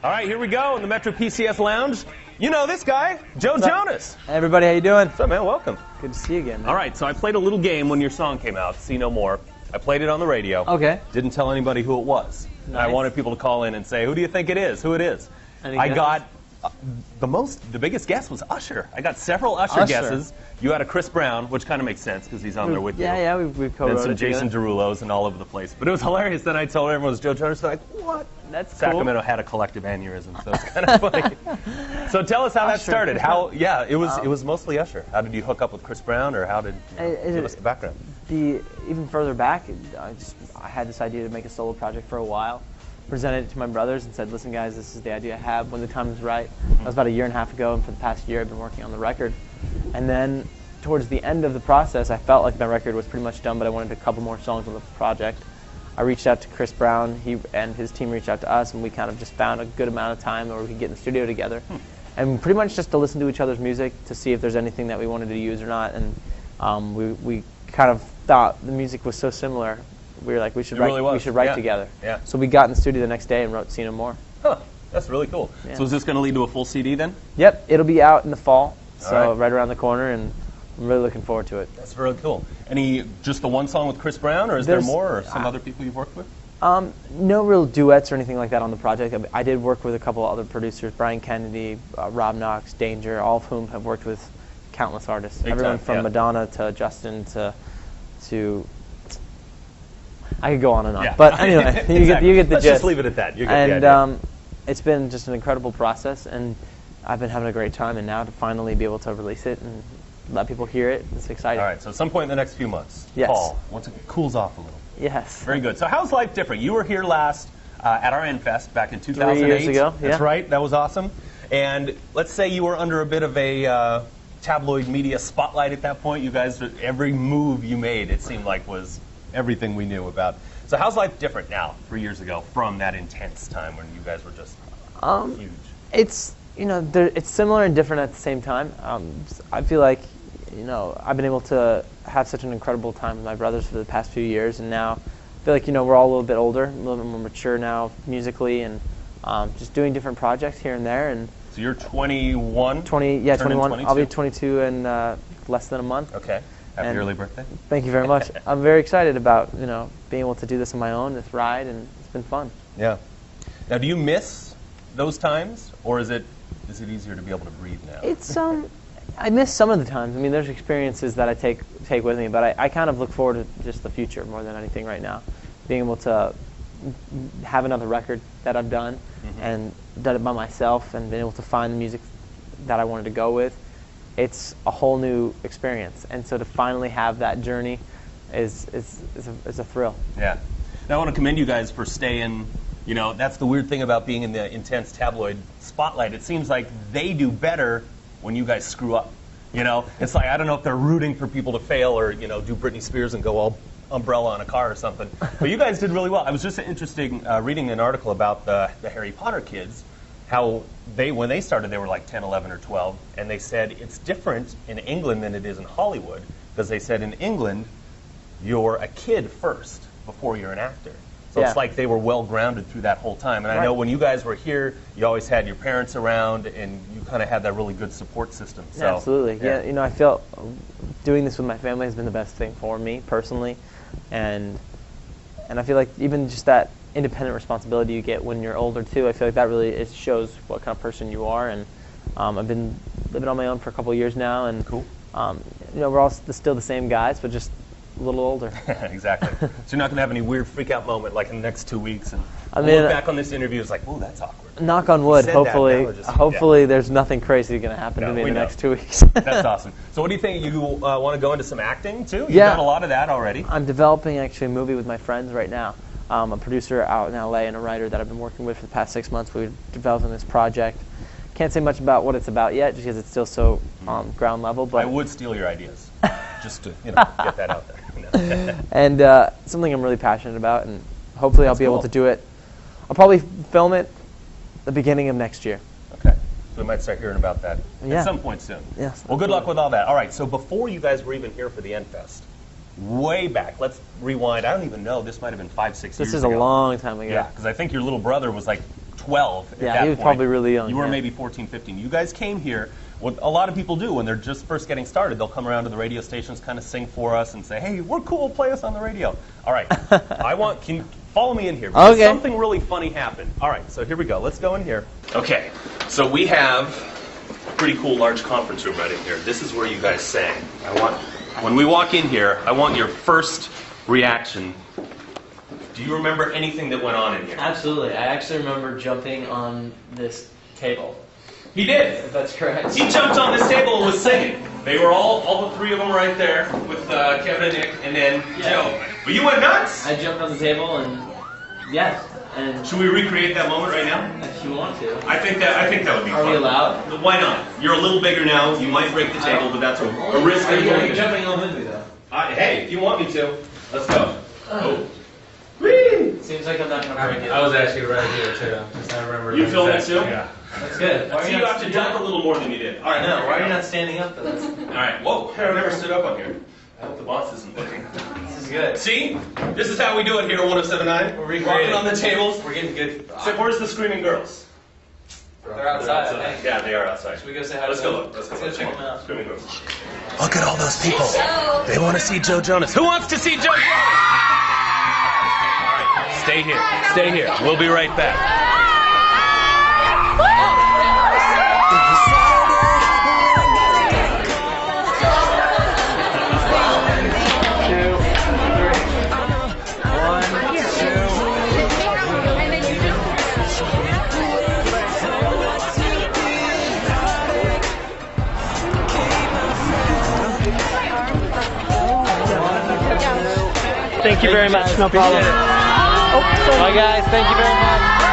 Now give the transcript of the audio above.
All right, here we go in the Metro PCS Lounge. You know this guy, Joe Jonas. Hey everybody, how you doing? What's up, man? Welcome. Good to see you again, man. All right, so I played a little game when your song came out, See No More. I played it on the radio. Okay. Didn't tell anybody who it was. Nice. I wanted people to call in and say, who do you think it is? Who it is? I got the biggest guess was Usher. I got several Usher guesses. You had a Chris Brown, which kind of makes sense because he's on there with you. Yeah, we co-wrote and some it Jason Derulos and all over the place. But it was hilarious. Then I told everyone it was Joe Jonas. They're like, what? That's Sacramento cool. had a collective aneurysm, so it's kind of funny. So tell us how that started. How? Yeah, it was mostly Usher. How did you hook up with Chris Brown, or how did give us the background? Even further back, I had this idea to make a solo project for a while. Presented it to my brothers and said, listen guys, this is the idea I have when the time is right. That was about 1.5 years ago, and for the past year I've been working on the record. And then towards the end of the process, I felt like my record was pretty much done, but I wanted a couple more songs on the project. I reached out to Chris Brown, he and his team reached out to us, and we kind of just found a good amount of time where we could get in the studio together. And pretty much just to listen to each other's music, to see if there's anything that we wanted to use or not. And we kind of thought the music was so similar. We were like, we should write together. Yeah. So we got in the studio the next day and wrote See No More. Huh, that's really cool. Yeah. So is this going to lead to a full CD then? Yep, it'll be out in the fall, so right. right around the corner, and I'm really looking forward to it. That's really cool. Just the one song with Chris Brown, or is there more, or some other people you've worked with? No real duets or anything like that on the project. I did work with a couple other producers, Brian Kennedy, Rob Knox, Danger, all of whom have worked with countless artists. Everyone from Madonna to Justin to I could go on and on. Yeah. But anyway, you get the Let's gist. just leave it at that. You get the idea. It's been just an incredible process, and I've been having a great time, and now to finally be able to release it and let people hear it, it's exciting. All right, so at some point in the next few months, Yes. fall, once it cools off a little. Yes. Very good. So how's life different? You were here last at our N-Fest back in 2008. 3 years ago, That's right. That was awesome. And let's say you were under a bit of a tabloid media spotlight at that point. You guys, every move you made, it seemed like was everything we knew about. So how's life different now, 3 years ago, from that intense time when you guys were just huge? It's it's similar and different at the same time. I feel like I've been able to have such an incredible time with my brothers for the past few years, and now I feel like we're all a little bit older, a little bit more mature now musically, and just doing different projects here and there. And so you're 21? 21. I'll be 22 in less than a month. Okay. Happy early birthday. Thank you very much. I'm very excited about being able to do this on my own, this ride, and it's been fun. Yeah. Now, do you miss those times, or is it easier to be able to breathe now? It's I miss some of the times. I mean, there's experiences that I take with me, but I kind of look forward to just the future more than anything right now. Being able to have another record that I've done and done it by myself, and been able to find the music that I wanted to go with. It's a whole new experience, and so to finally have that journey is a thrill. Yeah. Now I want to commend you guys for staying. That's the weird thing about being in the intense tabloid spotlight. It seems like they do better when you guys screw up. It's like, I don't know if they're rooting for people to fail, or do Britney Spears and go all umbrella on a car or something. But you guys did really well. I was just interested reading an article about the Harry Potter kids. How when they started, they were like 10, 11, or 12, and they said it's different in England than it is in Hollywood, because they said in England, you're a kid first before you're an actor. So it's like they were well-grounded through that whole time. And I know when you guys were here, you always had your parents around, and you kind of had that really good support system. So, yeah, absolutely. Yeah, I feel doing this with my family has been the best thing for me personally, and I feel like even just that independent responsibility you get when you're older too. I feel like that really shows what kind of person you are. And I've been living on my own for a couple of years now, and cool. We're all still the same guys, but just a little older. Exactly. So you're not going to have any weird freak out moment like in the next 2 weeks, and look back on this interview, it's like, oh, that's awkward. Knock on wood. Hopefully, there's nothing crazy going to happen to me in the next 2 weeks. That's awesome. So what do you think? You want to go into some acting too? You've done a lot of that already. I'm developing actually a movie with my friends right now. A producer out in LA and a writer that I've been working with for the past 6 months. We're developing this project. Can't say much about what it's about yet, just because it's still so ground level. But I would steal your ideas, just to get that out there. And something I'm really passionate about, and hopefully I'll be able to do it. I'll probably film it the beginning of next year. Okay, so we might start hearing about that at some point soon. Yes. Well, good luck with all that. All right, so before you guys were even here for the N-Fest, way back, let's rewind. I don't even know. This might have been 5, 6 years ago. This is a long time ago. Yeah, because I think your little brother was like 12 at Yeah, that he was point. probably really young. You were yeah. maybe 14, 15. You guys came here. What a lot of people do when they're just first getting started, they'll come around to the radio stations, kind of sing for us, and say, "Hey, we're cool. Play us on the radio." All right, can you follow me in here? Because Okay. something really funny happened. All right, so here we go. Let's go in here. Okay, so we have a pretty cool large conference room right in here. This is where you guys sang. When we walk in here, I want your first reaction. Do you remember anything that went on in here? Absolutely. I actually remember jumping on this table. He did. If that's correct. He jumped on this table and was singing. They were all the three of them right there with Kevin and Nick, and then Joe. But you went nuts. I jumped on the table and yes. And Should we recreate that moment right now? if you want to. I think that would be Are fun. we allowed? Why not? You're a little bigger now. You might break the table, but that's a risk. Are I'm you willing to jumping on with me though? Hey, if you want me to, let's go. Oh. Whee! Seems like I'm not gonna break it. I was actually right here too. Just I remember. You filmed it too? Yeah. That's good. Why are See, you you not have to jump a little more than you did. All right, No, here why we are you go. not standing up for this? All right. Whoa, I never stood up on here. I hope the boss isn't looking. This is good. See? This is how we do it here at 1079. We're Walking recreating. on the tables. We're getting good. Except where's the screaming girls? They're outside, I think. Yeah, they are outside. Should we go say hi Let's to go them? look. Let's go Let's look. go check them out. Screaming girls. Look at all those people. They want to see Joe Jonas. Who wants to see Joe Jonas? All right, stay here. Stay here. We'll be right back. Thank you very much. No problem. Bye, guys. Thank you very much.